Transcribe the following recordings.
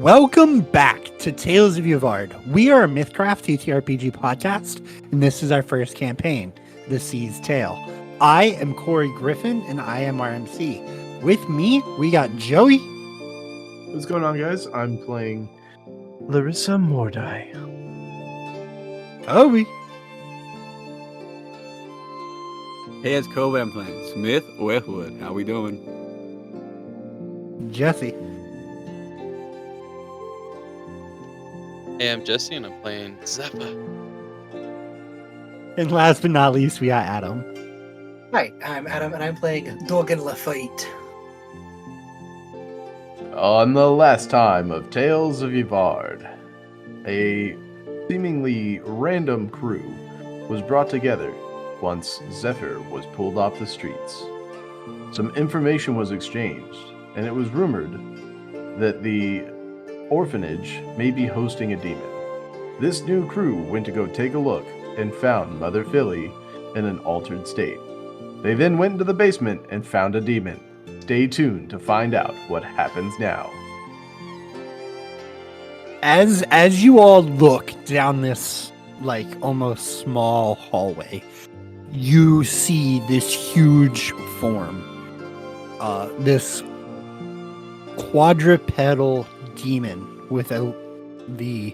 Welcome back to Tales of Yavard. We are a Mythcraft TTRPG podcast, and this is our first campaign, The Sea's Tale. I am Corey Griffin, and I am our MC. With me, we got Joey. What's going on, guys? I'm playing Larissa Mordai. Kobe. Hey, it's Kobe. I'm playing Smith Westwood. How we doing? Jesse. Hey, I'm Jesse, and I'm playing Zephyr. And last but not least, we got Adam. Hi, I'm Adam, and I'm playing Dogen Lafayette. On the last time of Tales of Yvard, a seemingly random crew was brought together once Zephyr was pulled off the streets. Some information was exchanged, and it was rumored that the orphanage may be hosting a demon. This new crew went to go take a look and found Mother Philly in an altered state. They then went into the basement and found a demon. Stay tuned to find out what happens now. As you all look down this like almost small hallway, you see this huge form. This quadrupedal demon with the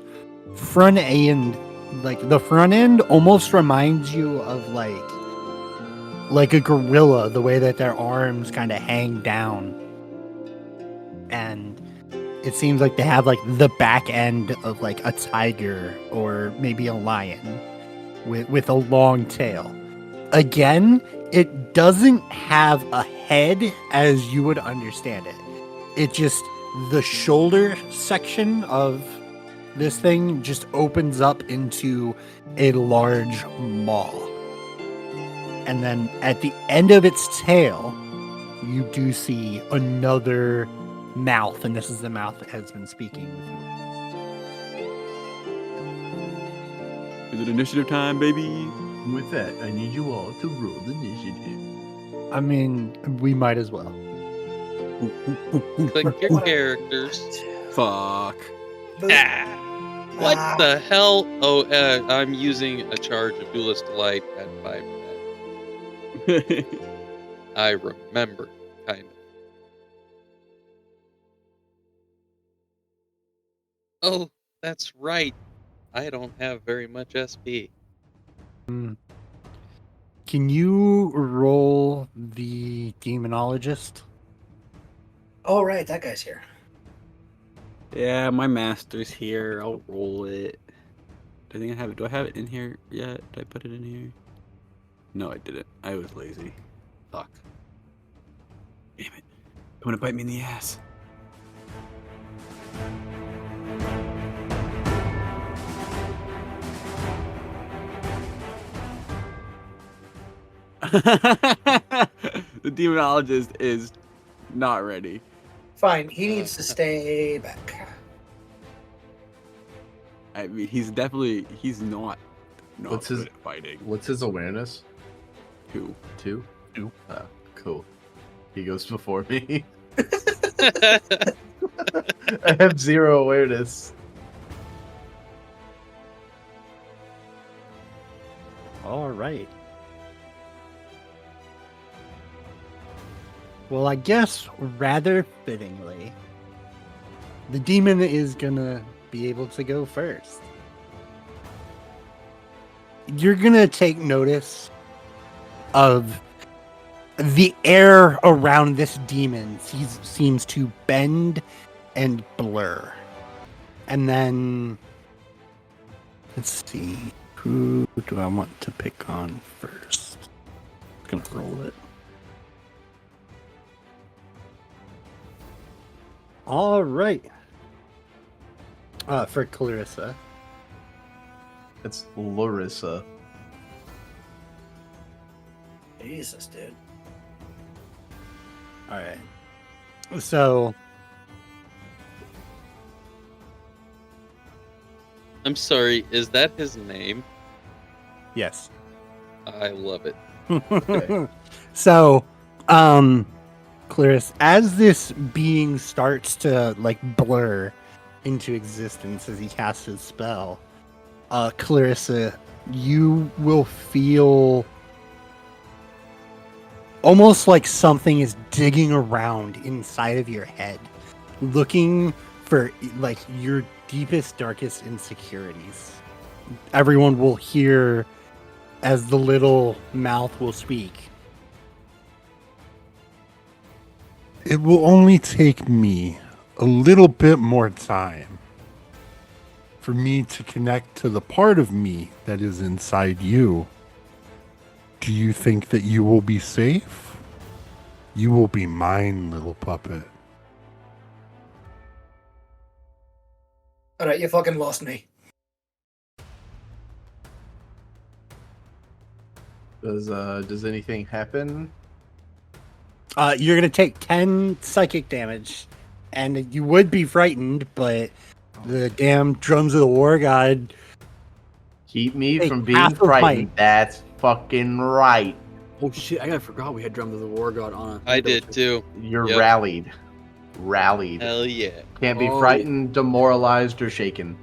front end, like the front end almost reminds you of like a gorilla, the way that their arms kind of hang down, and it seems like they have like the back end of like a tiger or maybe a lion with a long tail. Again, it doesn't have a head as you would understand it. It just, the shoulder section of this thing just opens up into a large maw. And then at the end of its tail, you do see another mouth, and this is the mouth that has been speaking with you. Is it initiative time, baby? With that, I need you all to roll the initiative. I mean, we might as well. Click your characters. Fuck. What the hell? Oh, I'm using a charge of Duelist Delight at 5. I remember, kind of. Oh, that's right. I don't have very much SP. Can you roll the demonologist? Oh, right, that guy's here. Yeah, my master's here. I'll roll it. Do I think I have it? Do I have it in here yet? Did I put it in here? No, I didn't. I was lazy. Fuck. Damn it. Don't want to bite me in the ass. The demonologist is not ready. Fine, he needs to stay back. I mean, he's not What's good his- at fighting. What's his awareness? Who? 2? 2. Ah, cool. He goes before me. I have 0 awareness. All right. Well, I guess rather fittingly, the demon is gonna be able to go first. You're gonna take notice of the air around this demon seems to bend and blur. And then, let's see, who do I want to pick on first? I'm gonna roll it. All right. For Clarissa. It's Larissa. Jesus, dude. All right. So, I'm sorry, is that his name? yes. I love it. So, Clarice, as this being starts to like blur, into existence as he casts his spell. Clarissa, you will feel almost like something is digging around inside of your head, looking for like your deepest, darkest insecurities. Everyone will hear as the little mouth will speak. It will only take me a little bit more time for me to connect to the part of me that is inside you. Do you think that you will be safe? You will be mine, little puppet. Alright, you fucking lost me. Does anything happen? You're gonna take 10 psychic damage, and you would be frightened, but the damn drums of the war god. Keep me Take from being half of frightened. my- That's fucking right. Oh shit! I forgot we had Drums of the War God on. I did too. You're Yep. rallied. Rallied. Hell yeah. Can't be Oh, frightened, demoralized, or shaken.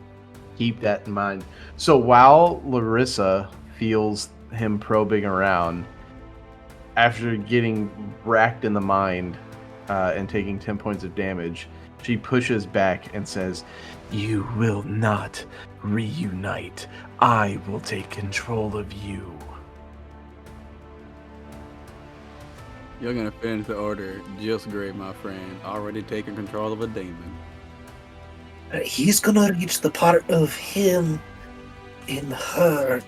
Keep that in mind. So while Larissa feels him probing around, after getting racked in the mind and taking 10 points of damage, she pushes back and says, "You will not reunite. I will take control of you." You're gonna finish the order just great, my friend. Already taking control of a demon. He's gonna reach the part of him in her.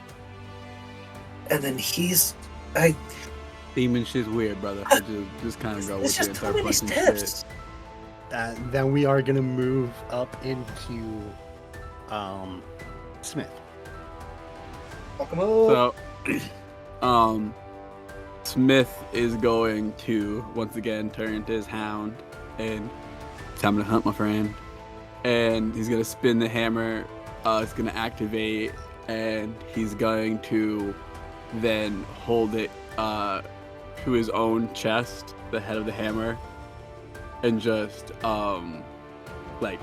And then Demon shit's weird, brother. Just kind of go It's with it just and too start many punching steps. shit. Then we are gonna move up into Smith. Fuck him up. So, Smith is going to once again turn to his hound and time to hunt, my friend. And he's gonna spin the hammer. It's gonna activate, and he's going to then hold it to his own chest, the head of the hammer, and just like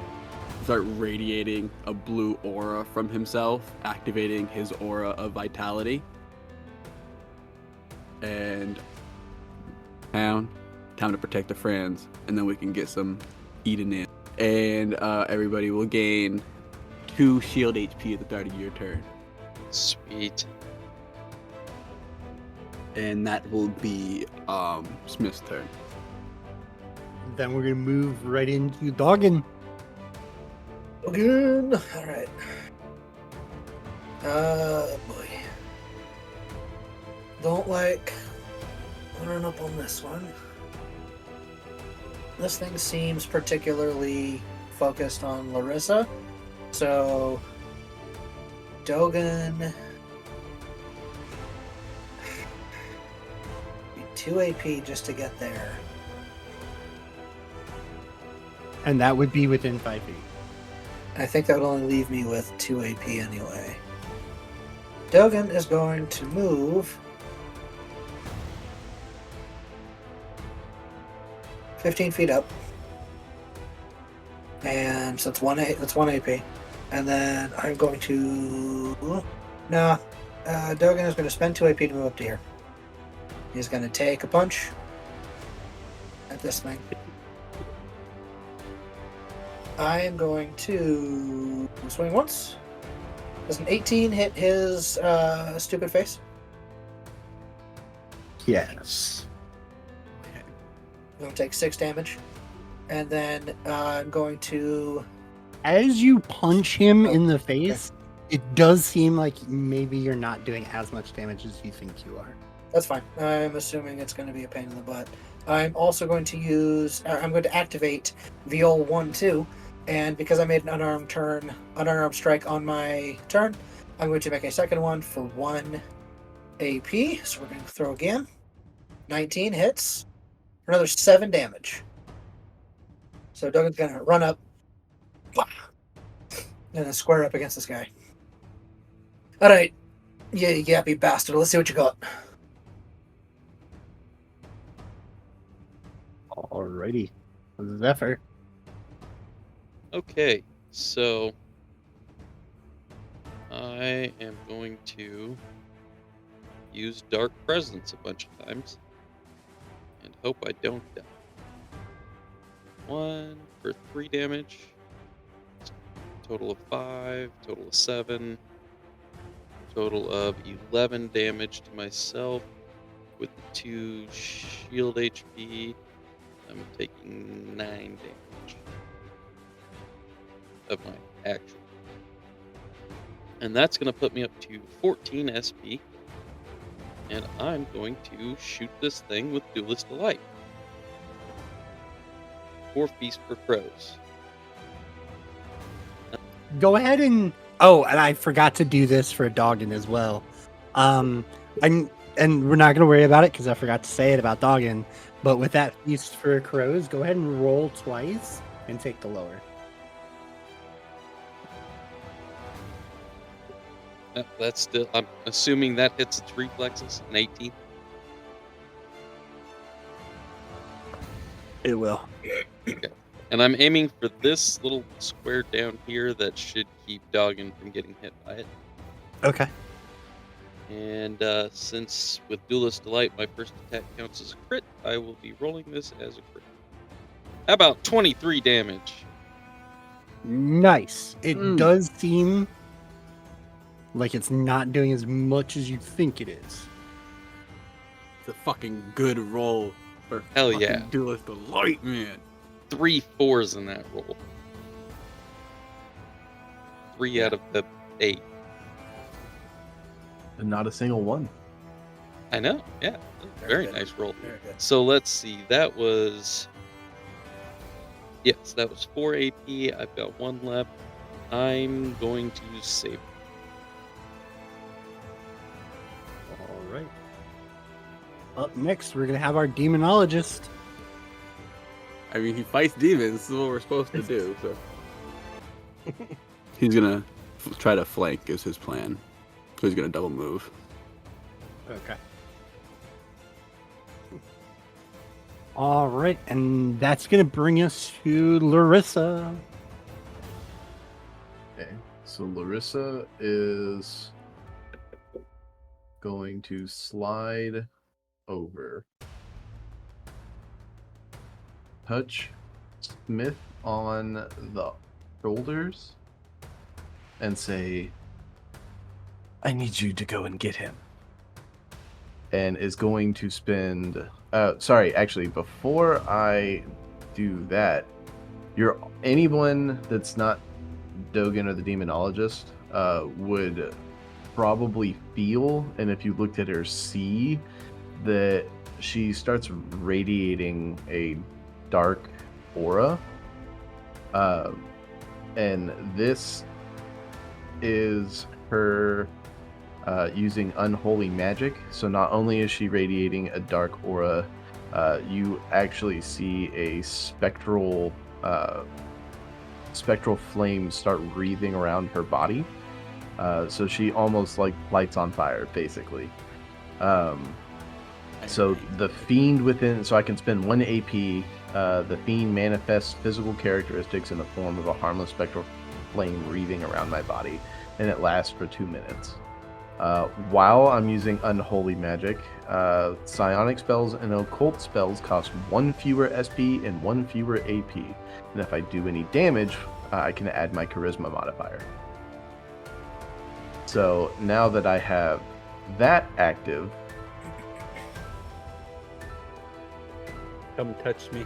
start radiating a blue aura from himself, activating his aura of vitality. And time to protect the friends, and then we can get some eating in. And everybody will gain 2 shield HP at the start of your turn. Sweet. And that will be Smith's turn. Then we're gonna move right into Dogen. Again. Alright. Boy. Don't like running up on this one. This thing seems particularly focused on Larissa. So Dogen 2 AP just to get there. And that would be within 5 feet. I think that would only leave me with 2 AP anyway. Dogen is going to move 15 feet up. And so it's that's 1 AP. And then I'm going to... Dogen is going to spend 2 AP to move up to here. He's going to take a punch at this thing. I am going to swing once. Does an 18 hit his stupid face? Yes. I'm going to take 6 damage. And then I'm going to... As you punch him in the face, it does seem like maybe you're not doing as much damage as you think you are. That's fine. I'm assuming it's going to be a pain in the butt. I'm also going to use... I'm going to activate Viol 1-2. And because I made an unarmed strike on my turn, I'm going to make a second one for 1 AP. So we're going to throw again. 19 hits. Another 7 damage. So Dogen's going to run up. And then square up against this guy. Alright. You yappy bastard. Let's see what you got. Alrighty. Zephyr. Okay. So I am going to use Dark Presence a bunch of times and hope I don't die. 1 for 3 damage. Total of 5, total of 7, total of 11 damage to myself with the 2 shield HP. I'm taking 9 damage of my actual. And that's going to put me up to 14 SP. And I'm going to shoot this thing with Duelist Delight. 4 Feast for Crows. Go ahead and and I forgot to do this for Dogen as well. And we're not gonna worry about it because I forgot to say it about Dogen. But with that feast for crows, go ahead and roll twice and take the lower. That's still, I'm assuming that hits its reflexes, an 18. It will. Okay. And I'm aiming for this little square down here that should keep Dogen from getting hit by it. Okay. And since with Duelist Delight my first attack counts as a crit, I will be rolling this as a crit. How about 23 damage? Nice. It does seem like it's not doing as much as you think it is. It's a fucking good roll for Hell fucking yeah. Duelist Delight, man. 3 4s in that roll. 3 out of the 8. And not a single one. I know, yeah. Very good. nice roll. Very good. So let's see, that was... Yes, that was 4 AP. I've got 1 left. I'm going to save. All right. Up next, we're gonna have our demonologist. I mean, he fights demons. This is what we're supposed to do. So he's gonna try to flank. Is his plan. So he's gonna double move. Okay. All right, and that's gonna bring us to Larissa. Okay, so Larissa is going to slide over, touch Smith on the shoulders, and say, I need you to go and get him. And is going to spend... sorry, actually, before I do that, anyone that's not Dogen or the Demonologist would probably feel, and if you looked at her, see that she starts radiating a dark aura. And this is her using unholy magic. So not only is she radiating a dark aura, you actually see a spectral flame start wreathing around her body. So she almost like lights on fire, basically. So the fiend within, so I can spend 1 AP. The fiend manifests physical characteristics in the form of a harmless spectral flame wreathing around my body, and it lasts for 2 minutes. While I'm using unholy magic, psionic spells and occult spells cost 1 fewer SP and 1 fewer AP. And if I do any damage, I can add my charisma modifier. So now that I have that active, Come touch me.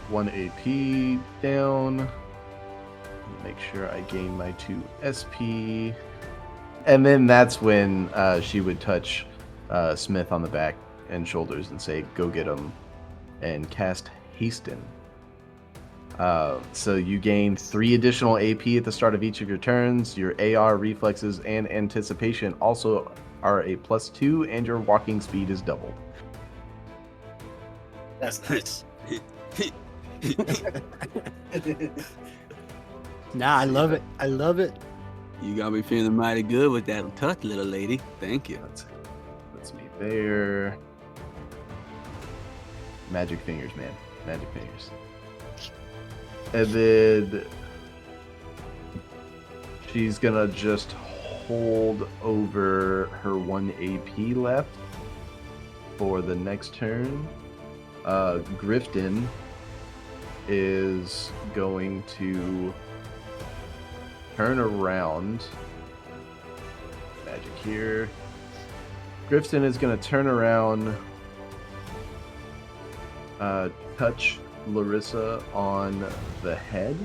1 AP down. Make sure I gain my 2 SP. And then that's when she would touch Smith on the back and shoulders and say, go get him, and cast Hasten. So you gain 3 additional AP at the start of each of your turns. Your AR, reflexes, and anticipation also are a +2, and your walking speed is doubled. That's nice. Nah, I love it. I love it. You got me feeling mighty good with that touch, little lady. Thank you. That's me there. Magic fingers, man. Magic fingers. And then She's gonna just hold over her 1 AP left for the next turn. Grifton is going to turn around. Magic here. Grifton is going to turn around, touch Larissa on the head,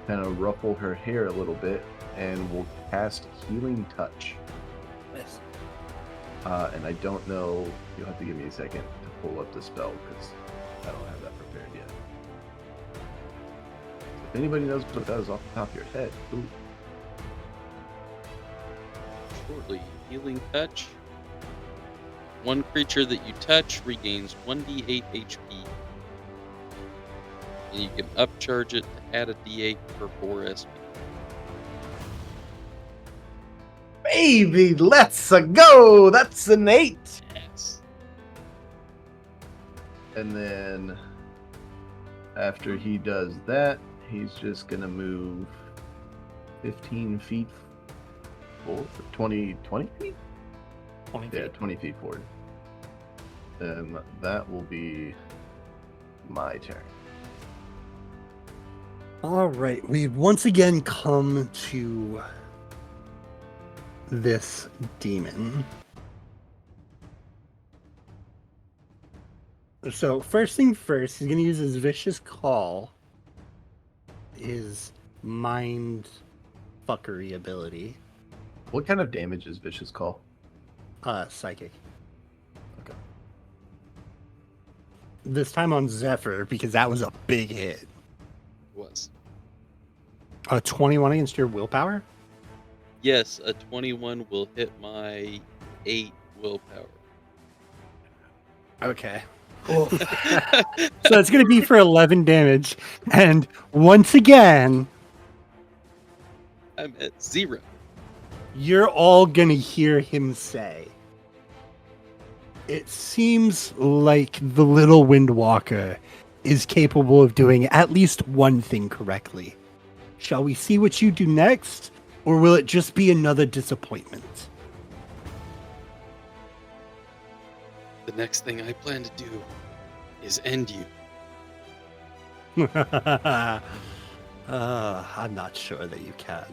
kind of ruffle her hair a little bit, and will cast Healing Touch. Nice. And I don't know, you'll have to give me a second to pull up the spell, because I don't have that prepared yet. If anybody knows what that is off the top of your head, ooh. Shortly, Healing Touch. One creature that you touch regains 1d8 HP. And you can upcharge it to add a d8 per 4 SP. Baby, let's go! That's an 8! Yes. And then after he does that, he's just gonna move 15 feet forward, 20 feet? 20 Yeah, feet. 20 feet forward. And that will be my turn. All right, we've once again come to this demon. So first thing first, he's gonna use his vicious call, his mind fuckery ability, What kind of damage is Vicious Call? psychic. Okay. This time on Zephyr because that was a big hit. Was. A 21 against your willpower. Yes, a 21 will hit my 8 willpower. Okay. Oof. So it's going to be for 11 damage. And once again, I'm at 0. you're all going to hear him say, "It seems like the little Windwalker is capable of doing at least one thing correctly. Shall we see what you do next, or will it just be another disappointment?" The next thing I plan to do is end you. I'm not sure that you can.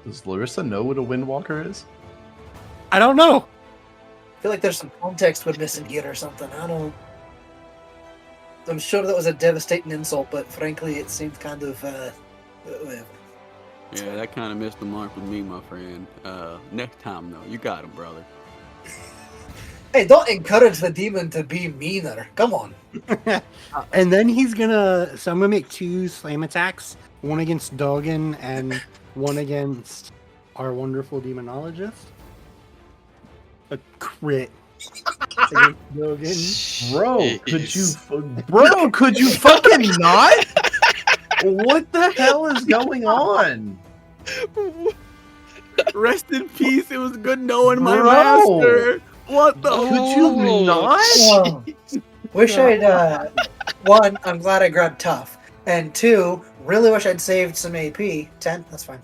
Does Larissa know what a Windwalker is? I don't know. I feel like there's some context we're missing here or something. I'm sure that was a devastating insult, but frankly, it seemed kind of whatever. Yeah, that kind of missed the mark with me, my friend. Next time, though, you got him, brother. Hey, don't encourage the demon to be meaner. Come on. And then he's gonna. So I'm gonna make 2 slam attacks. One against Dogen and one against our wonderful demonologist. A crit against Dogen. Bro, could you fucking not? What the hell is going on? Rest in peace. It was good knowing my Bro. master. What the? Could you not? Whoa. Wish I'd, one, I'm glad I grabbed tough. And 2, really wish I'd saved some AP. 10, that's fine.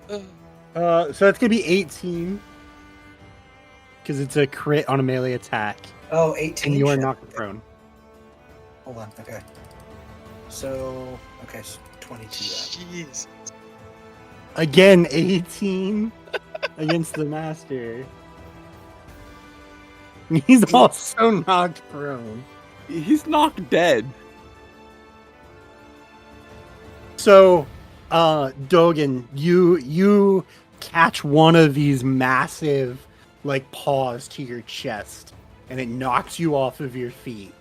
So it's gonna be 18 because it's a crit on a melee attack, Oh, 18. and you are Shit. knocked prone. Hold on, okay. So, okay, so 22. Jeez. Again, 18 against the master. He's also knocked prone. He's knocked dead. So, Dogen, you catch one of these massive, like, paws to your chest, and it knocks you off of your feet.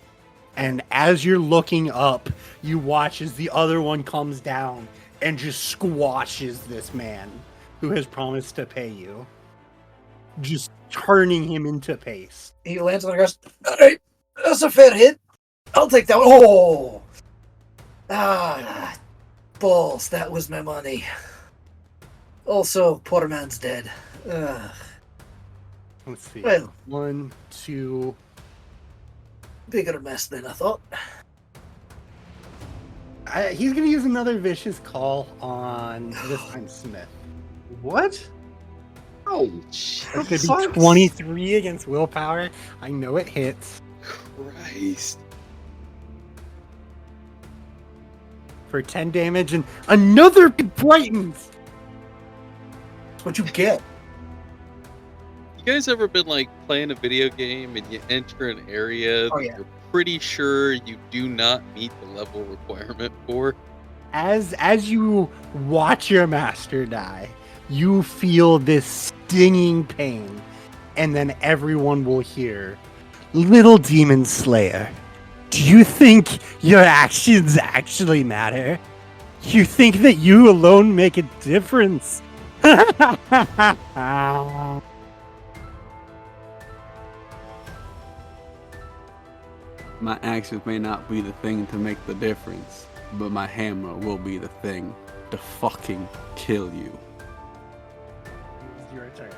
And as you're looking up, you watch as the other one comes down and just squashes this man who has promised to pay you, just turning him into paste. He lands on the grass. Alright, that's a fair hit. I'll take that one. Oh! Ah, balls, that was my money. Also, poor man's dead. Ugh. Let's see. Well. 1, 2. Bigger mess than I thought. He's gonna use another vicious call on this time Smith. What? Oh, That's The gonna be fuck? 23 against willpower. I know it hits Christ. for 10 damage, and another brightens. That's what you get. You guys ever been like playing a video game and you enter an area Oh, that yeah. you're pretty sure you do not meet the level requirement for? As you watch your master die, you feel this stinging pain, and then everyone will hear, "Little Demon Slayer, do you think your actions actually matter? You think that you alone make a difference?" My actions may not be the thing to make the difference, but my hammer will be the thing to fucking kill you. It's your turn.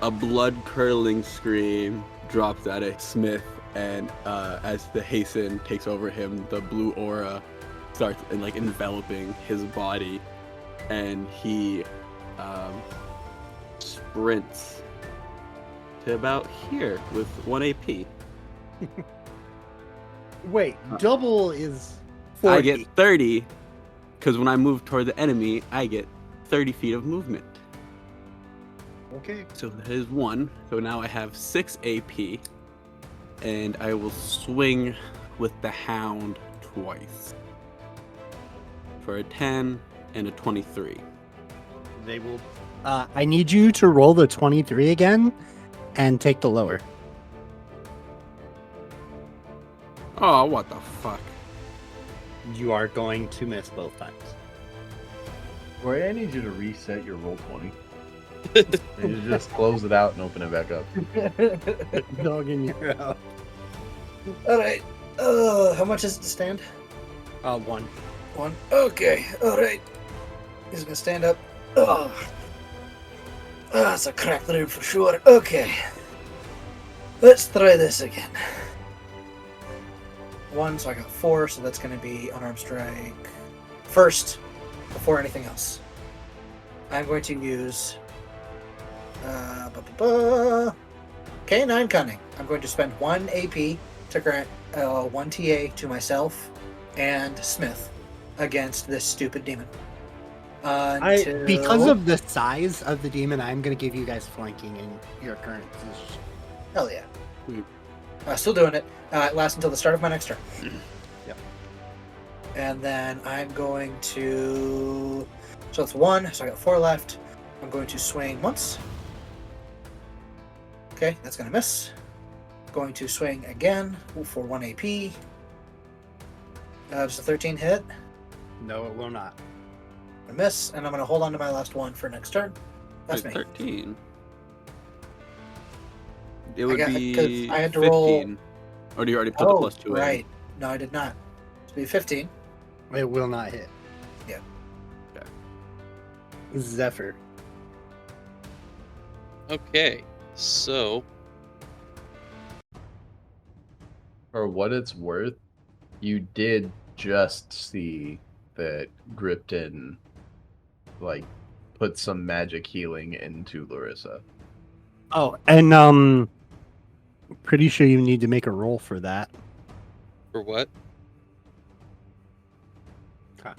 A blood-curdling scream drops out of Smith, and as the hasten takes over him, the blue aura starts like enveloping his body, and he sprints to about here with 1 AP. Wait, double is 40. I get 30, because when I move toward the enemy, I get 30 feet of movement. Okay. So that is 1. So now I have 6 AP, and I will swing with the hound twice for a 10 and a 23. They will. I need you to roll the 23 again and take the lower. Oh, what the fuck? You are going to miss both times. Corey, I need you to reset your roll 20. And you just close it out and open it back up. Dogen, you're out. All right. How much is it to stand? 1. 1. Okay. All right. He's gonna stand up. Oh, that's a cracked room for sure. Okay. Let's try this again. 1, so I got 4, so that's gonna be unarmed strike first before anything else. I'm going to use K9 Cunning. I'm going to spend 1 AP to grant 1 TA to myself and Smith against this stupid demon. Because of the size of the demon, I'm going to give you guys flanking in your current position. Hell yeah. Sweet. Still doing it. It lasts until the start of my next turn. Yep. And then I'm going to... So that's 1, so I got 4 left. I'm going to swing once. Okay, that's going to miss. Going to swing again for 1 AP. Just a 13 hit. No, it will not. I miss, and I'm going to hold on to my last 1 for next turn. That's Wait, me. 13. It would got- be 'cause I had to 15. Or do you already put the plus 2 right. No, I did not. It'll be 15. It will not hit. Yeah. Okay. Zephyr. Okay, so For what it's worth, you did just see that Gripton, like, put some magic healing into Larissa. Oh, and pretty sure you need to make a roll for that. for what? Okay.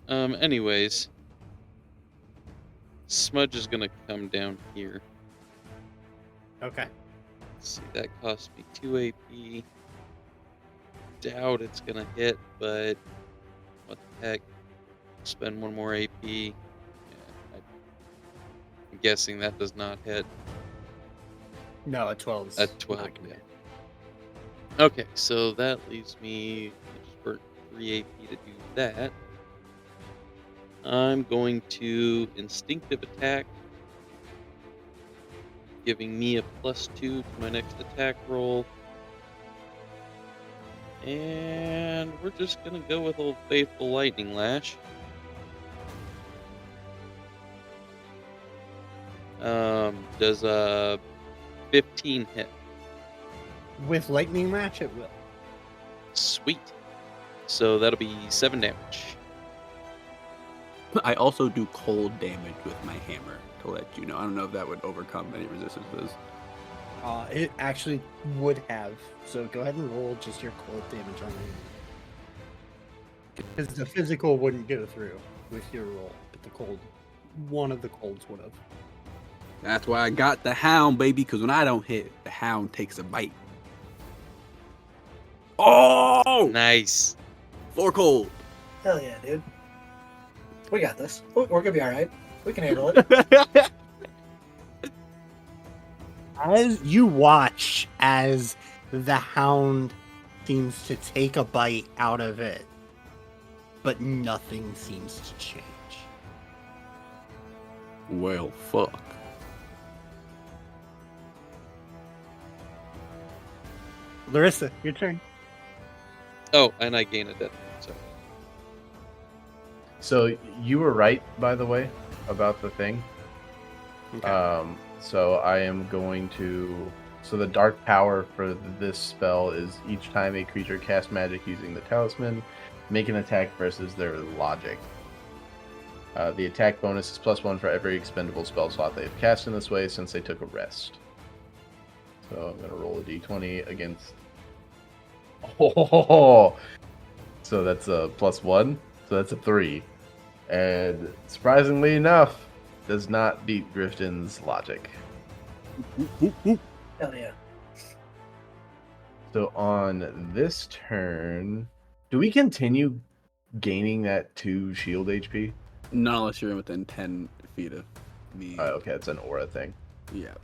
Anyways, Smudge is gonna come down here. Okay. Let's see, that cost me 2 AP. Doubt it's gonna hit, but what the heck? Spend 1 more AP. Yeah, I'm guessing that does not hit. No, a 12 is At 12, not gonna yeah. hit. Okay, so that leaves me I just burnt 3 AP to do that. I'm going to instinctive attack, giving me a +2 to my next attack roll. And we're just gonna go with old faithful lightning lash. Does a 15 hit? With lightning match, it will. Sweet. So that'll be 7 damage. I also do cold damage with my hammer, to let you know. I don't know if that would overcome any resistances. It actually would have. So go ahead and roll just your cold damage on it. Because the physical wouldn't go through with your roll, but the cold, one of the colds would have. That's why I got the hound, baby, because when I don't hit, the hound takes a bite. Oh! Nice. 4 cold. Hell yeah, dude. We got this. We're gonna be all right. We can handle it. As you watch as the hound seems to take a bite out of it, but nothing seems to change. Well, fuck. Larissa, your turn. Oh, and I gain a death. So So you were right, by the way, about the thing. So I am going to. So the dark power for this spell is each time a creature casts magic using the talisman, make an attack versus their logic. The attack bonus is +1 for every expendable spell slot they've cast in this way since they took a rest. So I'm going to roll a d20 against. Oh! So that's a +1. So that's a 3. And surprisingly enough, does not beat Grifton's logic. Hell yeah. So on this turn, do we continue gaining that 2 shield HP? Not unless you're within 10 feet of me. Oh, okay, it's an aura thing. Yeah.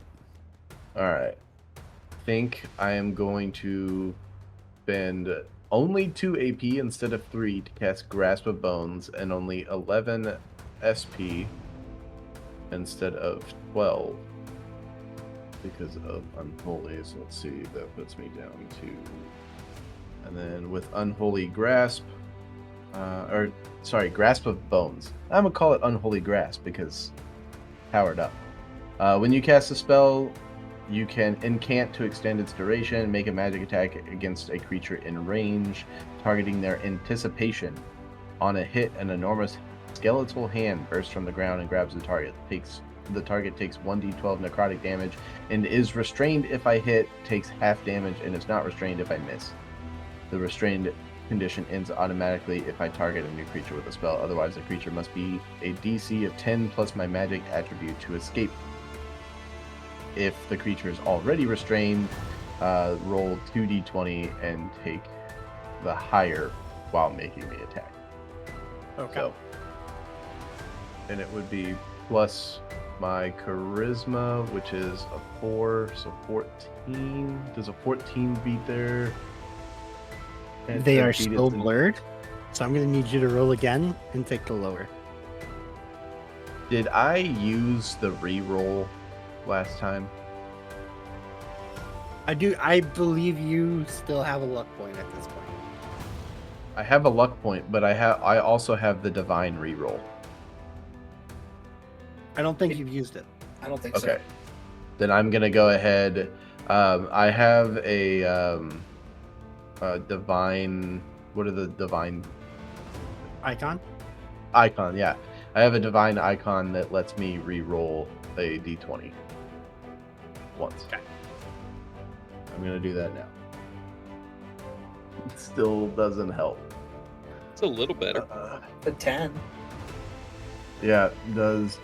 Alright. I think I am going to spend only 2 AP instead of 3 to cast Grasp of Bones and only 11 SP instead of 12 because of Unholy. So let's see, that puts me down to... And then with Unholy Grasp, Grasp of Bones. I'm going to call it Unholy Grasp because powered up. When you cast a spell, you can incant to extend its duration, make a magic attack against a creature in range, targeting their anticipation. On a hit, an enormous skeletal hand bursts from the ground and grabs the target. The target takes 1d12 necrotic damage and is restrained if I hit, takes half damage, and is not restrained if I miss. The restrained condition ends automatically if I target a new creature with a spell. Otherwise, the creature must be a DC of 10 plus my magic attribute to escape. If the creature is already restrained, roll 2d20 and take the higher while making the attack. Okay. So, and it would be plus my charisma, which is a 4, so 14. Does a 14 beat their... They are still blurred, so I'm going to need you to roll again and take the lower. Did I use the re-roll last time? I believe you still have a luck point at this point. I have a luck point, but I also have the divine re-roll. I don't think you've used it. I don't think Okay. Then I'm gonna go ahead. I have a divine. What are the divine Icon? icon? Yeah, I have a divine icon that lets me re-roll a d20 once. Okay. I'm gonna do that now. It still doesn't help. it's a little better. so. The 10. Yeah, it does.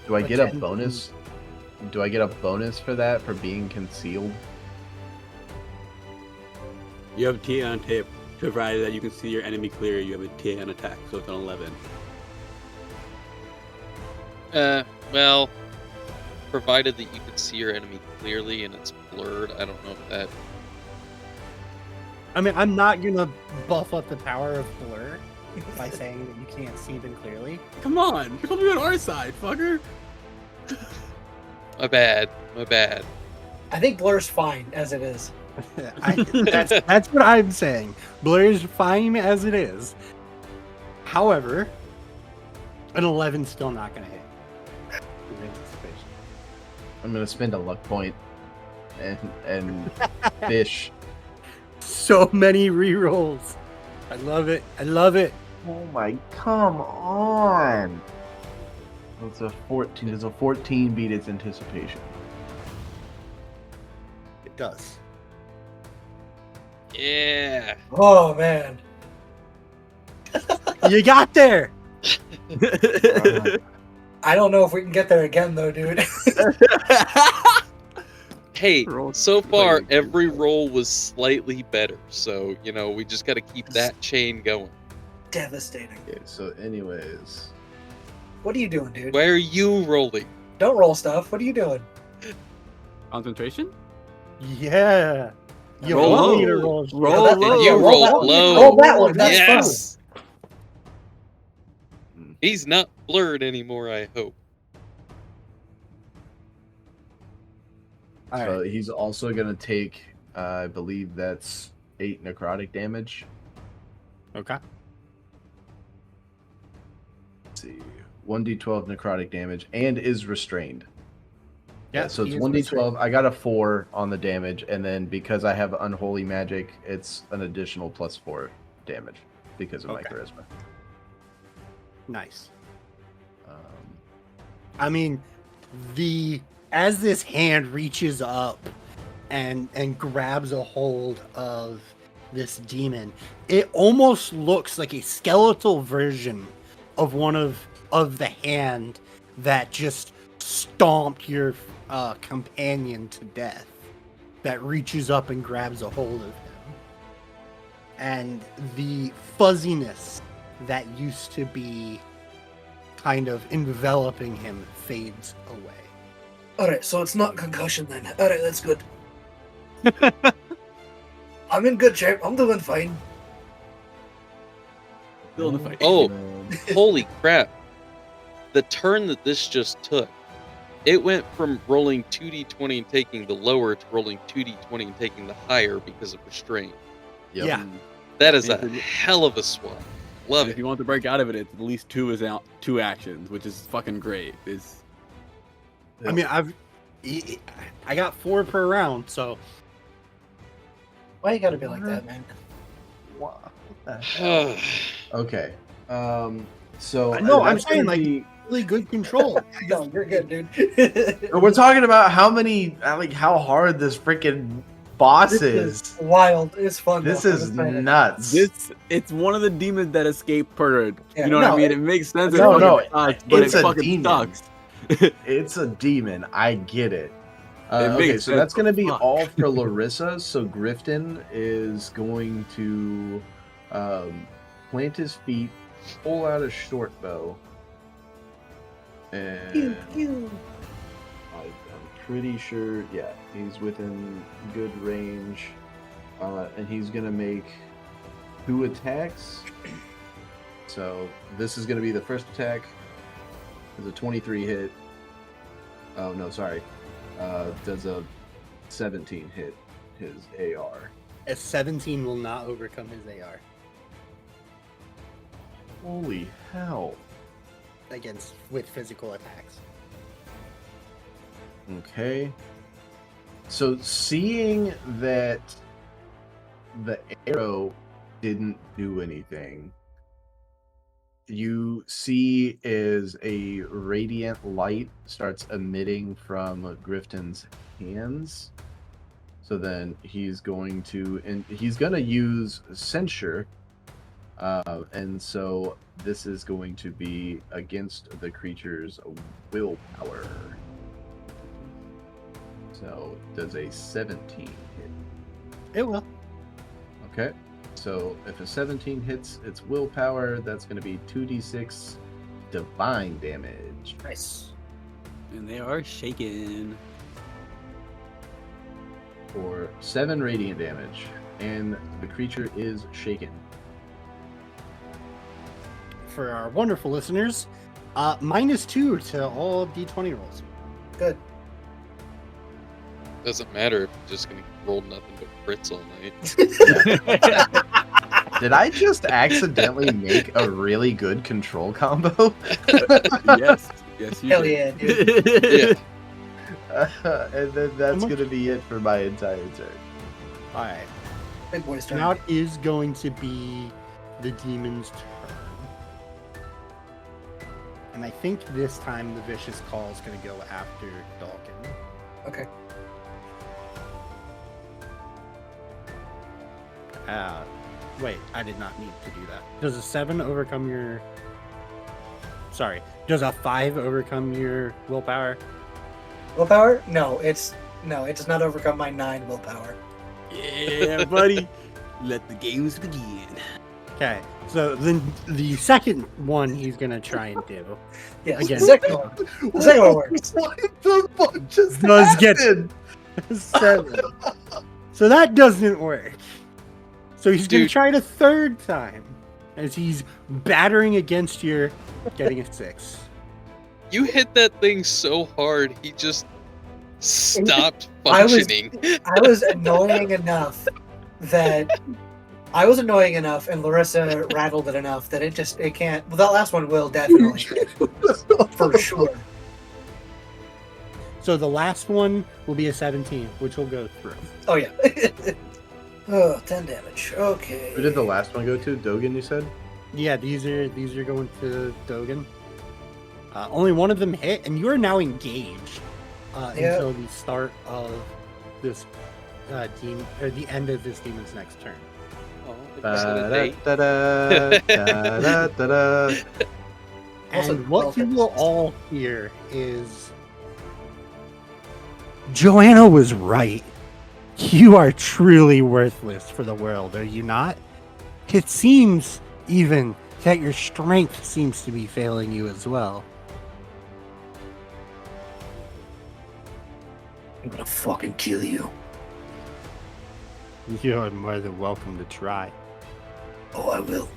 Do I But get a 10 bonus? Do I get a bonus for that for being concealed? You have a TA on tape, provided that you can see your enemy clear. You have a TA on attack, so it's an 11. Well, provided that you can see your enemy clearly and it's blurred, I don't know if that... I mean, I'm not going to buff up the power of blur by saying that you can't see them clearly. Come on, you're supposed to be on our side, fucker. My bad. I think blur's fine as it is. That's what I'm saying. Blur is fine as it is. However, an 11's still not going to hit. With anticipation. I'm gonna spend a luck point and fish. So many rerolls. I love it. I love it. Oh my, come on! It's a 14. Does a 14 beat its anticipation? It does. Yeah. Oh man. You got there. I don't know if we can get there again though, dude. Hey, Roll so far slightly every different. roll was slightly better, so we just got to keep that chain going. Devastating. Okay, so anyways, What are you doing, dude? Why are you rolling? Don't roll stuff. What are you doing? Concentration? Yeah. You Roll want me low. to roll? Roll that- low. You roll rolled that one. low. Roll that one. That's Yes. Hmm. He's not blurred anymore, I hope. All so right. he's also gonna take, I believe that's 8 necrotic damage. Okay. Let's see, 1d12 necrotic damage, and is restrained. Yeah, so it's he is 1d12. restrained. I got a 4 on the damage, and then because I have unholy magic, it's an additional +4 damage because of my Okay. charisma. Nice. Um, I mean, as this hand reaches up and grabs a hold of this demon, it almost looks like a skeletal version of one of the hand that just stomped your companion to death, that reaches up and grabs a hold of him. And the fuzziness that used to be kind of enveloping him fades away. Alright, so it's not concussion then. Alright, that's good. I'm in good shape. I'm doing fine. Still in the fight. Oh, and- holy crap. The turn that this just took, it went from rolling 2d20 and taking the lower to rolling 2d20 and taking the higher because of restraint. Yep. Yeah. That is And a if you- hell of a swap. Love And it. if you want to break out of it, it's at least two actions, which is fucking great. It's I mean, I got 4 per round, so Why you gotta be like that, man? What the hell? Okay. So No, I'm that's saying, gonna like- be- really good control. No, you're good, dude. we're talking about how hard this freaking boss This is. wild. It's fun. This though. is I'm excited. nuts. it's one of the demons that escape purge. Yeah, You know what no, I mean? It makes sense. no, it no, fucking sucks, but it's it a fucking demon. sucks. It's a demon. I get it. It Okay, makes so sense, that's going to but be fuck. all for Larissa. So Grifton is going to plant his feet, pull out a short bow, and Pew, pew. I'm pretty sure, yeah, he's within good range, and he's going to make 2 attacks. So this is going to be the first attack. It's a 23 hit. Oh, no, sorry. Does a 17 hit his AR. A 17 will not overcome his AR Holy hell. with physical attacks. Okay. So seeing that the arrow didn't do anything, you see as a radiant light starts emitting from Grifton's hands. So then he's going to use censure, and so this is going to be against the creature's willpower. So does a 17 hit? It will. Okay. So if a 17 hits its willpower, that's going to be 2d6 divine damage. Nice. And they are shaking. For 7 radiant damage, and the creature is shaken. For our wonderful listeners, -2 to all of D20 rolls. Good. Doesn't matter if you're just gonna roll nothing but crits all night. Did I just accidentally make a really good control combo? Yes, yes, you Hell did. yeah, dude. Yeah. And then that's much- going to be it for my entire turn. All right. Big boy's turn. Now it is going to be the demon's turn. And I think this time the vicious call is going to go after Dogen. Okay. Wait, I did not need to do that. Does a 7 overcome your... Sorry. Does a 5 overcome your willpower? Willpower? No, it does not overcome my 9 willpower. Yeah, buddy. Let the games begin. Okay, so then the second one he's going to try and do Yes, Again. the second one. The second one works. What the fuck just Does get- happened? 7. So that doesn't work. So he's going to Dude. try it a third time as he's battering against your getting a 6. You hit that thing so hard, he just stopped I was- functioning. I was annoying enough and Larissa rattled it enough that it can't. Well, that last one will definitely hit, for sure. So the last one will be a 17, which will go through. Oh yeah. 10 damage. Okay. Who did the last one go to? Dogen, you said? Yeah, these are going to Dogen. Only one of them hit, and you are now engaged Yeah. until the start of this demon, or the end of this demon's next turn. Oh, I guess it a date. Da-da-da-da-da-da-da. Also, And what you 12 will all hear is, Joanna was right. You are truly worthless for the world, are you not? It seems even that your strength seems to be failing you as well. I'm gonna fucking kill you. You're more than welcome to try. Oh, I will.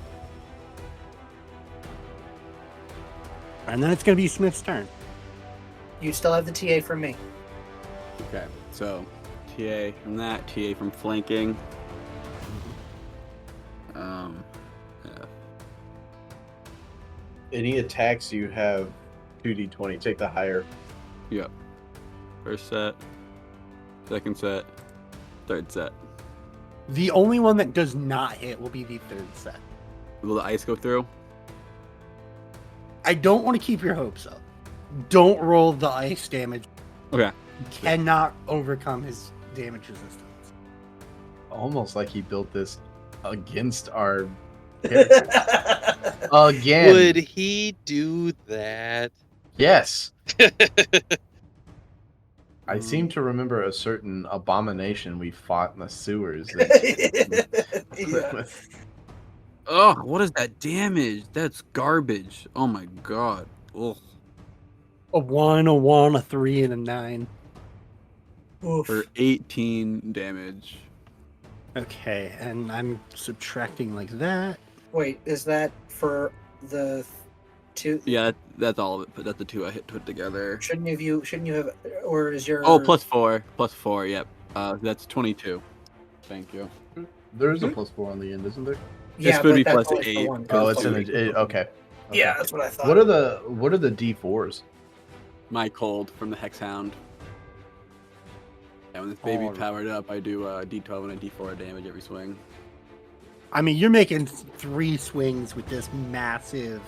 And then it's going to be Smith's turn. You still have the TA from me. Okay, so TA from that, TA from flanking. Yeah. Any attacks you have 2d20. Take the higher. Yep. First set, second set, third set. The only one that does not hit will be the third set. Will the ice go through? I don't want to keep your hopes up. Don't roll the ice damage. Okay. You cannot overcome his damage resistance. Almost like he built this against our character. Again. Would he do that? Yes. I seem to remember a certain abomination we fought in the sewers. Yeah. Oh, what is that damage? That's garbage. Oh my god. Ugh. A 1, a 1, a 3, and a 9. Oof. For 18 damage. Okay, and I'm subtracting like that. Wait, is that for the two? Yeah, that's all of it. But that's the two I put together. Shouldn't you have, or is your? Oh, +4. Yep. That's 22. Thank you. There is a +4 on the end, isn't there? Yeah, this would but be that's +8. only for one. Oh, it's in Plus okay. Yeah, that's what I thought. What are the D4s? My cold from the Hex Hound. And when this baby Alright. powered up, I do a D12 and a D4 damage every swing. I mean, you're making 3 swings with this massive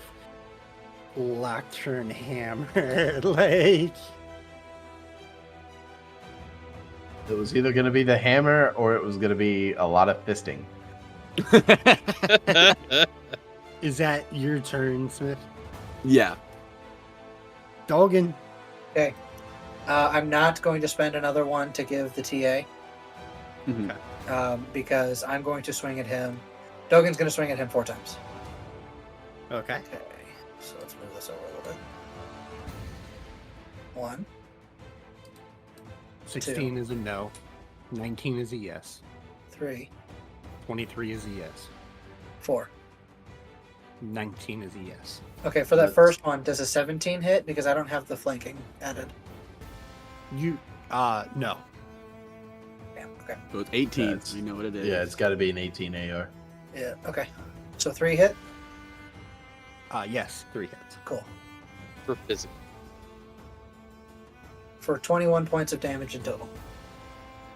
lectern hammer. Like, It was either going to be the hammer or it was going to be a lot of fisting. is that your turn, Smith? Yeah. Dogen. I'm not going to spend another one to give the TA Mhm. because I'm going to swing at him. Dogen's going to swing at him 4 times. Okay. Okay, so let's move this over a little bit. 1, 16 is a no. 19 is a yes. 3, 23 is a yes. 4. 19 is a yes. Okay, for that first one, does a 17 hit? Because I don't have the flanking added. You, no. Yeah, okay. So it's 18. That's- We know what it is. Yeah, it's got to be an 18 AR. Yeah, okay. So 3 hit? Yes, 3 hits. Cool. For physical. For 21 points of damage in total.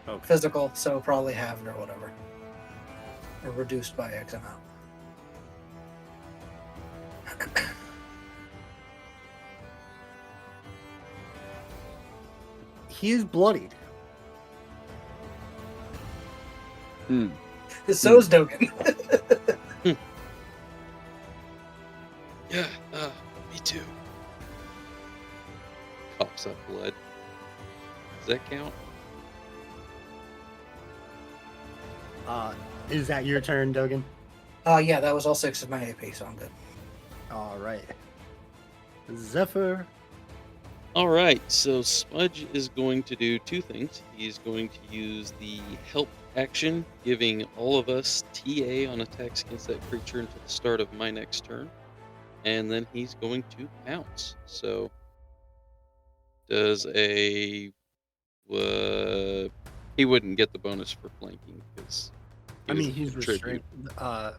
Okay. Physical, so probably halved or whatever. or reduced by X amount. He is bloodied. So's Dogen. Yeah, me too. Coughs up blood. Does that count? Is that your turn, Dogen? Yeah, that was all 6 of my AP, so I'm good. All right. Zephyr. All right, so Smudge is going to do 2 things. He's going to use the help action, giving all of us TA on attacks against that creature until the start of my next turn. And then he's going to pounce. So, does a... he wouldn't get the bonus for flanking, because He's restrained. I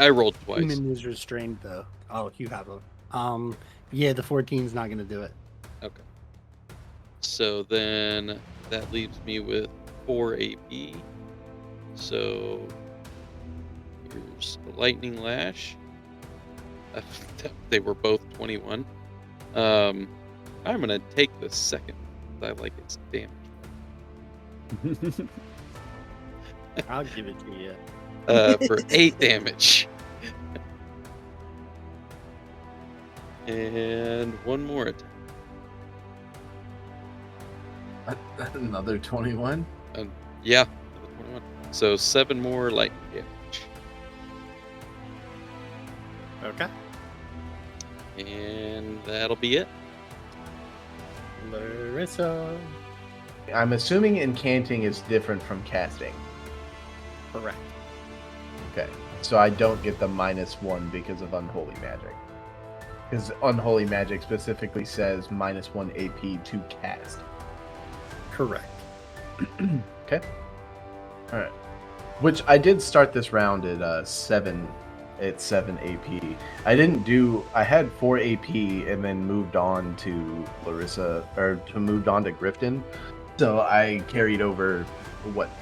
rolled twice. Human is restrained, though. Oh, you have a... Yeah, the 14's not going to do it. Okay. So then that leaves me with 4 AP. So here's the Lightning Lash. They were both 21. I'm going to take the second. I like its damage. I'll give it to you. For 8 damage. And 1 more attack. Another 21? Yeah, 21. So 7 more lightning damage. Okay. And that'll be it. Larissa. I'm assuming incanting is different from casting. Correct. Okay. So I don't get the -1 because of Unholy Magic. Because Unholy Magic specifically says -1 AP to cast. Correct. Okay. All right. Which I did start this round at 7 AP. I had 4 AP and then moved on to Larissa, or moved on to Grifton. So I carried over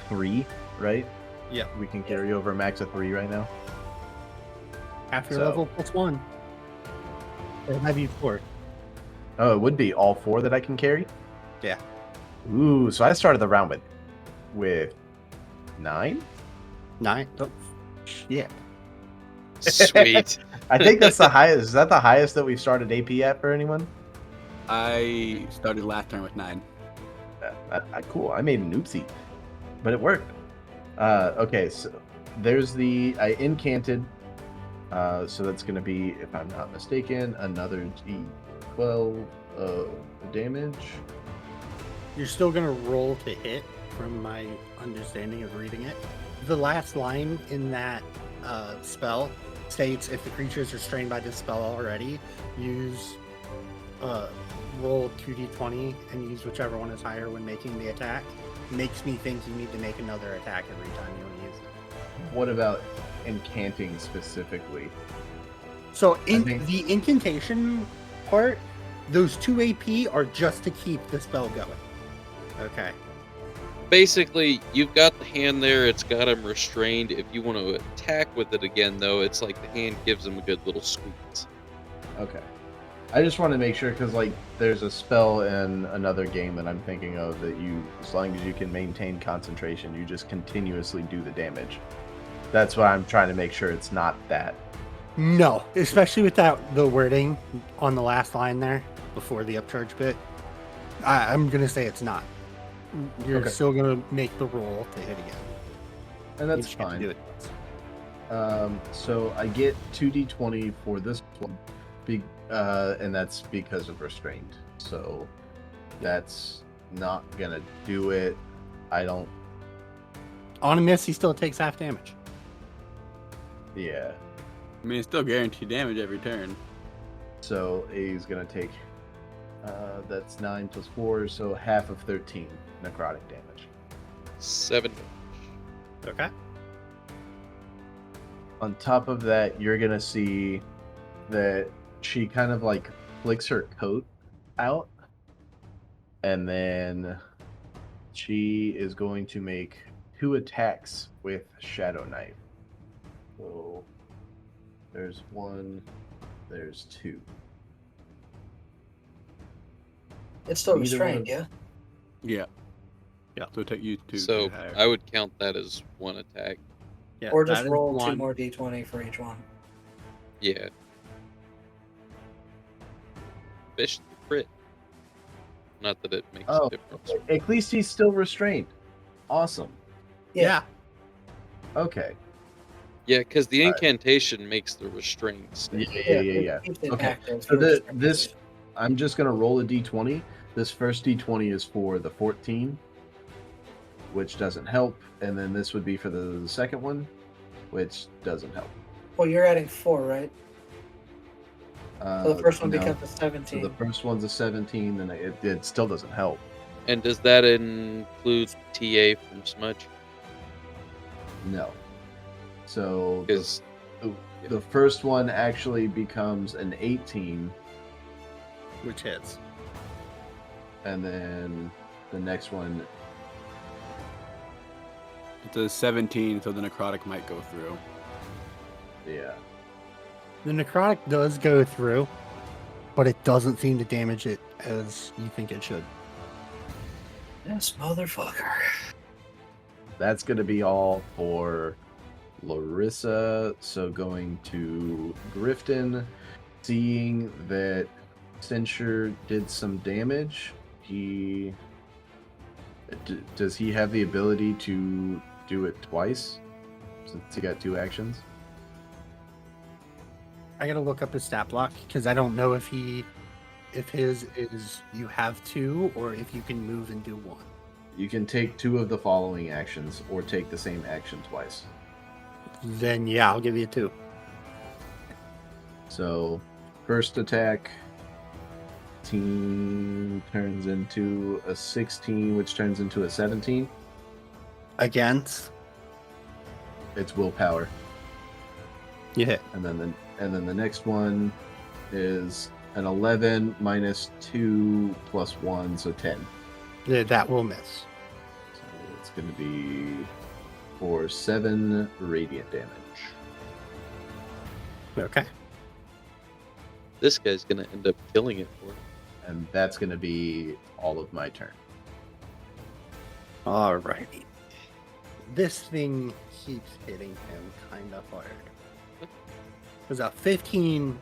3, right? Yeah. We can carry over a max of 3 right now. After So- level +1. It'll have you 4. Oh, it would be all 4 that I can carry? Yeah. Ooh, so I started the round with 9? 9? Oh, yeah. Sweet. I think that's the highest. Is that the highest that we've started AP at for anyone? I started last turn with 9. Cool. I made an oopsie, but it worked. Okay, so there's I incanted. So that's going to be, if I'm not mistaken, another D12 damage. You're still going to roll to hit, from my understanding of reading it. The last line in that spell states, if the creature is restrained by this spell already, roll 2d20 and use whichever one is higher when making the attack. Makes me think you need to make another attack every time you want to use it. What about incanting specifically? So think- the incantation part, those 2 AP are just to keep the spell going. Okay. Basically, you've got the hand there. It's got him restrained. If you want to attack with it again, though, it's like the hand gives him a good little squeeze. Okay. I just want to make sure, because there's a spell in another game that I'm thinking of that as long as you can maintain concentration, you just continuously do the damage. That's why I'm trying to make sure it's not that. No, especially without the wording on the last line there before the upcharge bit. I'm going to say it's not. You're Okay. still going to make the roll to hit again. And You that's just have to fine. do it. So I get 2d20 for this one, and that's because of restrained. So that's not gonna do it. I don't. On a miss, he still takes half damage. Yeah. I mean, it's still guaranteed damage every turn. So he's gonna take. That's 9 plus 4, so half of 13 necrotic damage. 7. Okay. On top of that, you're gonna see that she kind of flicks her coat out, and then she is going to make 2 attacks with Shadow Knife. So there's 1, there's 2. It's still Neither one restrained, of- yeah? Yeah. Yeah, so take you two. So higher. I would count that as 1 attack. Yeah, Or just that is roll 2 one. more d20 for each one. Yeah. Fish the crit. Not that it makes Oh. a difference. At least he's still restrained. Awesome. Yeah. Okay. Yeah, because the Alright. incantation makes the restraint stay. Yeah. It keeps it Okay. active. So for restraint. this, I'm just gonna roll a d20. This first d20 is for the 14, which doesn't help, and then this would be for the second one, which doesn't help. Well, you're adding 4, right? So the first one no. becomes a So 17. the first one's a 17, and it still doesn't help. And does that include TA from Smudge? No. So Because the first one actually becomes an 18, Which hits. and then the next one, It's a 17, so the necrotic might go through. yeah. The necrotic does go through, but it doesn't seem to damage it as you think it should. This motherfucker. That's going to be all for Larissa. So going to Grifton, seeing that Censure did some damage. Does he have the ability to do it twice? Since he got 2 actions? I gotta look up his stat block because I don't know if his is you have 2 or if you can move and do 1. You can take 2 of the following actions or take the same action twice. Then yeah, I'll give you 2. So, first attack, turns into a 16, which turns into a 17. Against, It's willpower. you hit. And then the next one is an 11 minus 2 plus 1, so 10. That will miss. So it's going to be for 7 radiant damage. Okay. this guy's going to end up killing it for him. And that's going to be all of my turn. Alrighty. This thing keeps hitting him kind of hard. Does a 13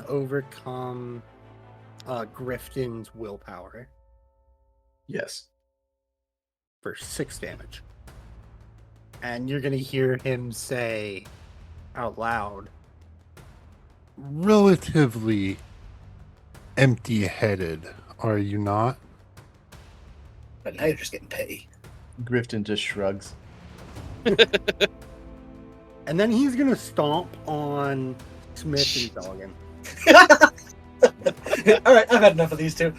overcome Grifton's willpower Yes. for 6 damage? And you're going to hear him say out loud, Relatively empty-headed, are you not? But now you're just getting petty. Grifton just shrugs. and then he's going to stomp on Smith and Dogen. All right, I've had enough of these two.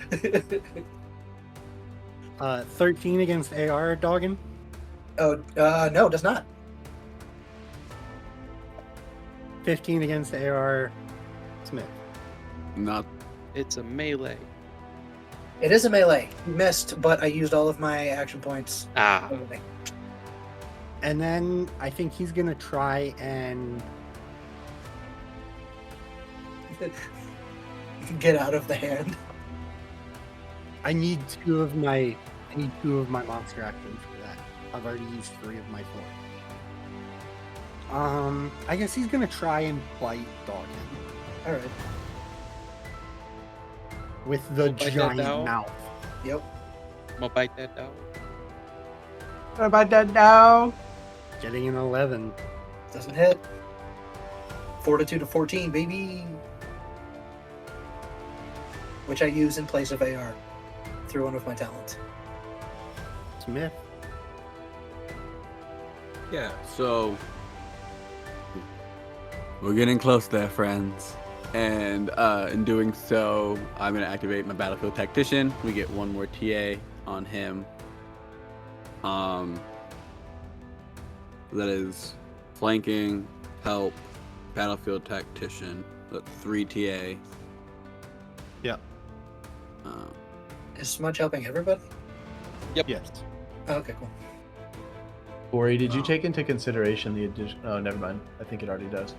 13 against AR, Dogen. No, it does not. 15 against AR, Smith. Not It's a melee. It is a melee. You missed, but I used all of my action points. Ah, And then I think he's going to try and Get out of the hand. I need two of my monster actions for that. I've already used 3 of my 4. I guess he's gonna try and bite Dogen All right. with the Bite that giant dog? mouth. Yep. I'm gonna bite that dog. What about that now? Getting an 11. Doesn't hit. Fortitude of 14, baby. Which I use in place of AR through one of my talents. Smith. Yeah, so we're getting close there, friends. And in doing so, I'm going to activate my Battlefield Tactician. We get 1 more TA on him. That is flanking, help, Battlefield Tactician. That's 3 TA. Yep. Is Smudge helping everybody? Yep. Yes. Okay, cool. Corey, did you Oh. take into consideration the addition? Oh, never mind. I think it already does.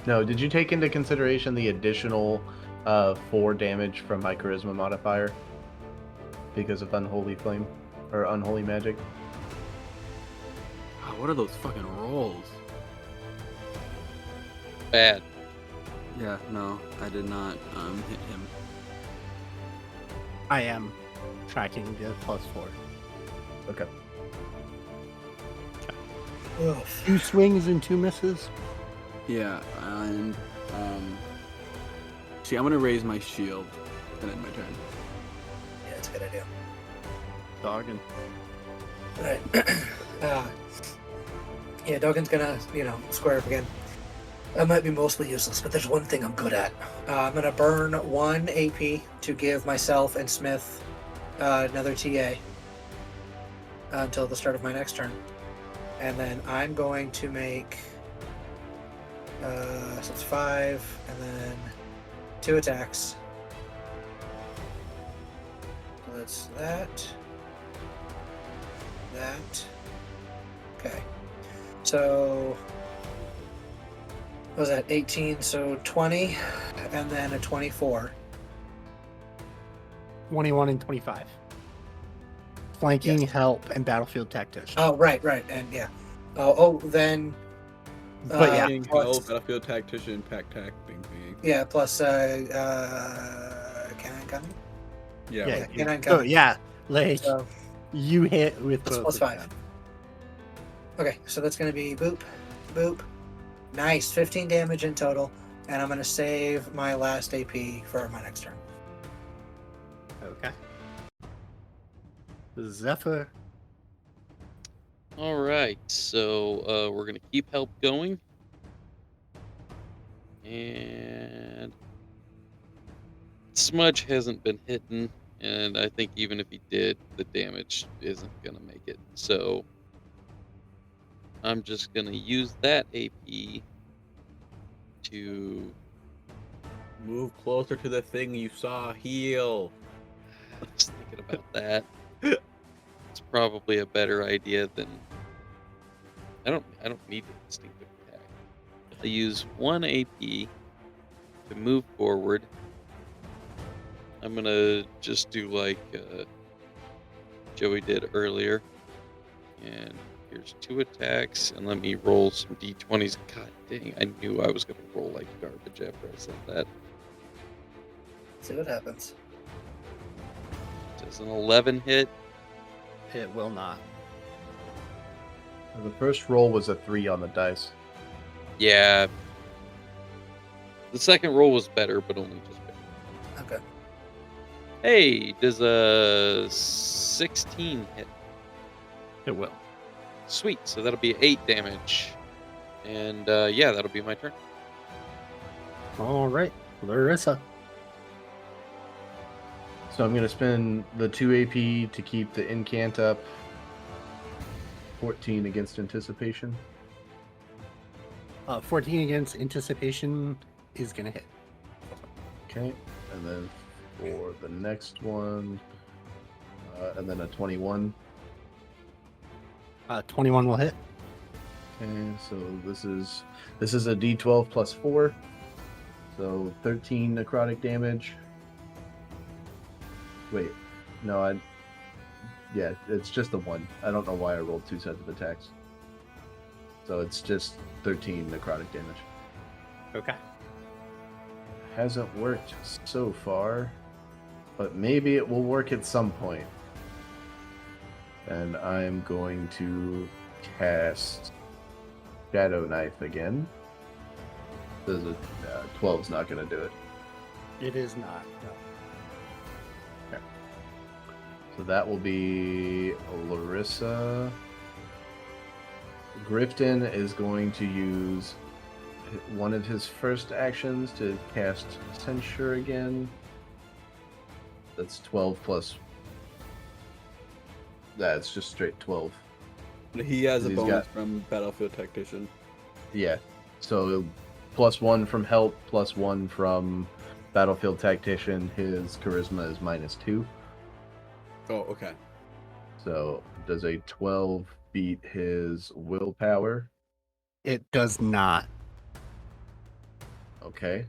No, did you take into consideration the additional 4 damage from my charisma modifier because of unholy flame or unholy magic? God, what are those fucking rolls? Bad. Yeah, no, I did not hit him. I am tracking the +4. Okay. Ugh. 2 swings and 2 misses. Yeah, and see, I'm gonna raise my shield and end my turn. Yeah, it's a good idea. Dogen. Alright. Yeah, Dogen's gonna, square up again. I might be mostly useless, but there's one thing I'm good at. I'm gonna burn 1 AP to give myself and Smith another TA until the start of my next turn. And then I'm going to make so it's 5 and then 2 attacks. So that's that. Okay. So what was that 18? So 20 and then a 24. 21 and 25. Flanking, Yes. help, and battlefield tactician. Oh, right. And yeah. Then But yeah. Being plus- held, battlefield tactician, pack tac, bing bing. yeah, plus canine cunning. Yeah. Yeah, right. canine So cunning. yeah, like So you hit with That's both plus of 5. them. okay, so that's gonna be boop, boop. Nice, 15 damage in total, and I'm gonna save my last AP for my next turn. Okay. Zephyr. All right, so we're gonna keep help going, and Smudge hasn't been hitting, and I think even if he did, the damage isn't gonna make it. So I'm just gonna use that AP to. Move closer to the thing you saw heal. I was thinking about that. It's probably a better idea than. I don't need a distinctive attack. I use 1 AP to move forward. I'm gonna just do like Joey did earlier. And here's 2 attacks, and let me roll some d20s. God dang, I knew I was gonna roll like garbage after I said that. See what happens. Does an 11 hit? It will not. The first roll was a 3 on the dice. Yeah. The second roll was better, but only just better. Okay. Hey, does a 16 hit? It will. Sweet, so that'll be 8 damage. And yeah, that'll be my turn. All right, Larissa. So I'm going to spend the 2 AP to keep the incant up. 14 against anticipation. 14 against anticipation is gonna hit. Okay. And then for the next one, and then a 21. 21 will hit. Okay, so this is a D12 plus 4. So 13 necrotic damage. Wait, no, yeah, it's just a 1. I don't know why I rolled 2 sets of attacks. So it's just 13 necrotic damage. Okay. Hasn't worked so far, but maybe it will work at some point. And I'm going to cast Shadow Knife again. Does a 12's not going to do it. It is not. No. So that will be Larissa. Grifton is going to use one of his first actions to cast Censure again. That's 12 plus. That's just straight 12. He has a He's bonus got- from battlefield tactician. Yeah. So +1 from help, +1 from battlefield tactician. His charisma is -2. Oh, okay. So Does a 12 beat his willpower? It does not. Okay.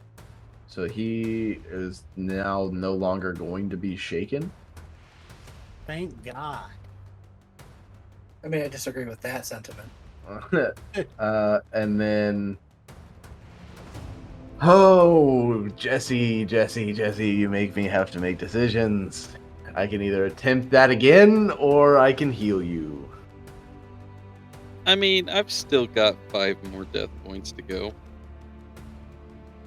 So he is now no longer going to be shaken. Thank God. I mean, I disagree with that sentiment. And then, oh, Jesse, you make me have to make decisions. I can either attempt that again, or I can heal you. I mean, I've still got 5 more death points to go.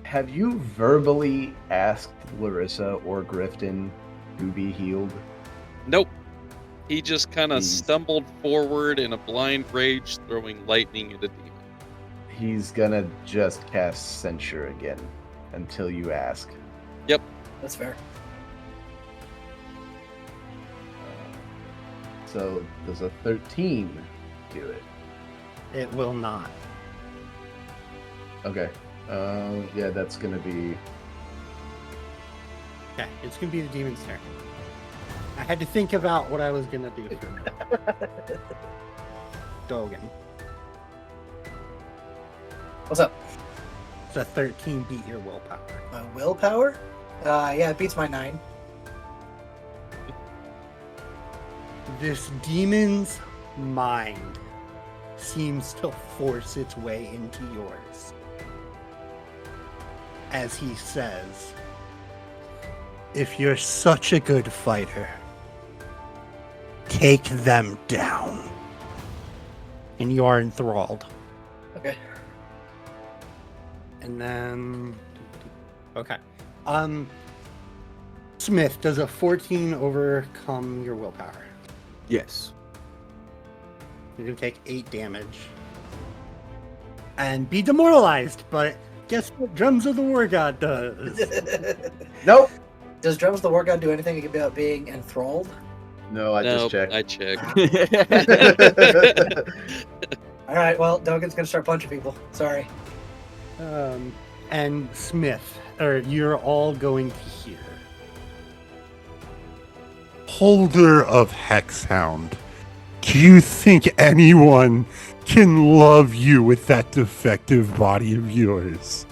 Have you verbally asked Larissa or Grifton to be healed? Nope. He just kind of He's- stumbled forward in a blind rage, throwing lightning at a demon. He's gonna just cast Censure again until you ask. That's fair. So does a 13 do it? It will not. Okay. Yeah, that's gonna be. Okay, it's gonna be the demon's turn. I had to think about what I was gonna do for Dogen. What's up? It's a 13 beat your willpower. My willpower? Yeah, it beats my 9. This demon's mind seems to force its way into yours. As he says, if you're such a good fighter, take them down. And you are enthralled. Okay. And then, okay. Smith, does a 14 overcome your willpower? Yes. You're gonna take 8 damage. And be demoralized, but guess what Drums of the War God does? Nope. Does Drums of the War God do anything about being enthralled? No, I just checked. I checked. Alright, well, Dogen's gonna start punching people. Sorry. And Smith, or you're all going to hear. Holder of Hexhound, do you think anyone can love you with that defective body of yours?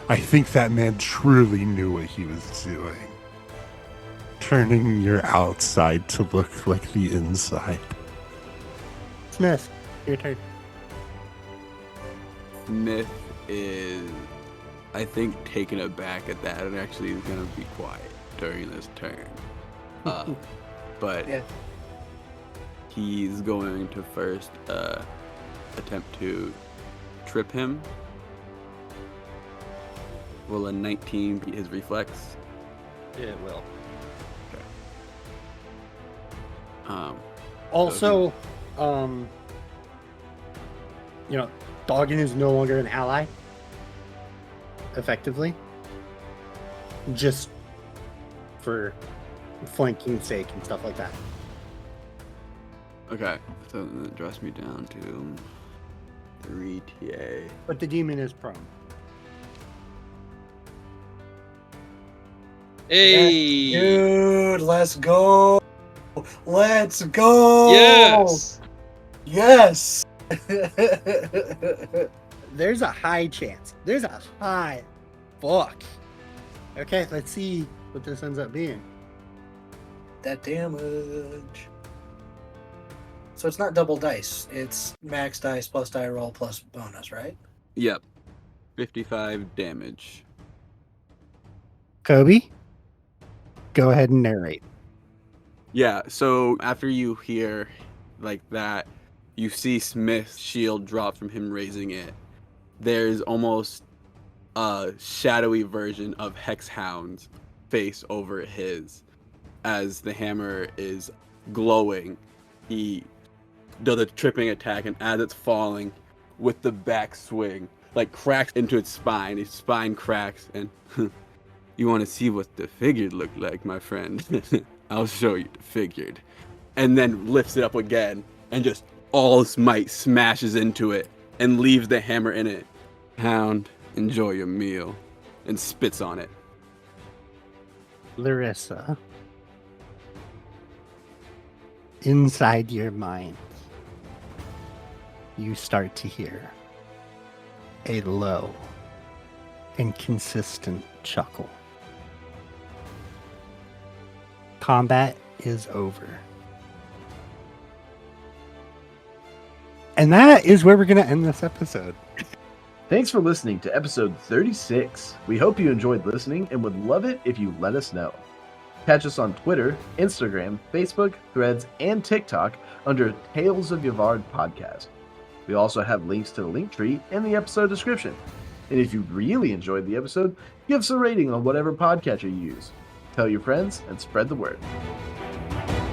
I think that man truly knew what he was doing. Turning your outside to look like the inside. Smith, your turn. Smith is, I think, taken aback at that and actually is going to be quiet during this turn. But Yeah. he's going to first attempt to trip him. Will a 19 beat his reflex? It will. Also, Also, Dogen is no longer an ally. Effectively. Just for flanking sake and stuff like that. okay, so that drops me down to 3 TA. But the demon is prone. Hey! Dude, let's go! Let's go! Yes! Yes! There's a high chance. There's a high. Fuck. Okay, let's see what this ends up being. That damage. So it's not double dice. It's max dice plus die roll plus bonus, right? Yep. 55 damage. Kobe, go ahead and narrate. Yeah, so after you hear like that, you see Smith's shield drop from him raising it. There's almost a shadowy version of Hexhound's face over his. As the hammer is glowing, he does a tripping attack, and as it's falling, with the back swing, like cracks into its spine. Its spine cracks, and you want to see what the figured looked like, my friend? I'll show you the figured. And then lifts it up again, and just all his might smashes into it, and leaves the hammer in it. Hound, enjoy your meal, and spits on it. Larissa. inside your mind, you start to hear a low and consistent chuckle. Combat is over. And that is where we're going to end this episode. Thanks for listening to episode 36. We hope you enjoyed listening and would love it if you let us know. Catch us on Twitter, Instagram, Facebook, Threads, and TikTok under Tales of Yavard Podcast. We also have links to the link tree in the episode description. And if you really enjoyed the episode, give us a rating on whatever podcatcher you use. Tell your friends and spread the word.